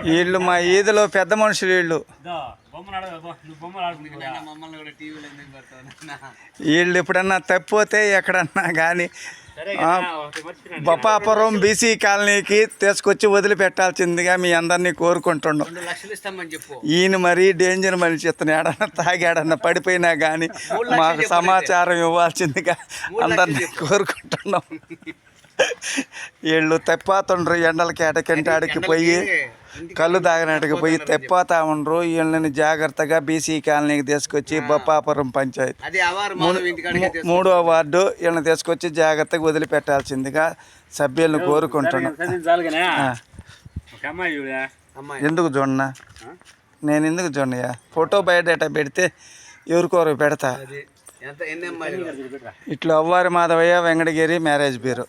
వీళ్ళు మా ఈదిలో పెద్ద మనుషులు వీళ్ళు. వీళ్ళు ఎప్పుడన్నా తప్పిపోతే ఎక్కడన్నా కానీ బొప్పాపురం బీసీ కాలనీకి తీసుకొచ్చి వదిలిపెట్టాల్సిందిగా మీ అందరినీ కోరుకుంటున్నాం. ఈయన మరీ డేంజర్ మనిషి, ఇతను ఏడన్నా తాగాడన్నా పడిపోయినా కానీ మాకు సమాచారం ఇవ్వాల్సిందిగా అందరినీ కోరుకుంటున్నాం. వీళ్ళు తెప్పాతుండ్రు, ఎండలకి ఎటకంటాడికి పోయి కళ్ళు తాగినట్టుకు పోయి తెప్పాతా ఉండ్రు. వీళ్ళని జాగ్రత్తగా బీసీ కాలనీకి తీసుకొచ్చి బొప్పాపురం పంచాయతీ 3వ వార్డు వీళ్ళని తీసుకొచ్చి జాగ్రత్తగా వదిలిపెట్టాల్సిందిగా సభ్యులను కోరుకుంటున్నాను. ఎందుకు చూడన్నా, నేను ఎందుకు చూడనయ్యా? ఫోటో బయోడేటా పెడితే ఎవరికోరు పెడతా. ఇట్లా అవ్వారి మాధవయ్య వెంకటగిరి మ్యారేజ్ బ్యూరో.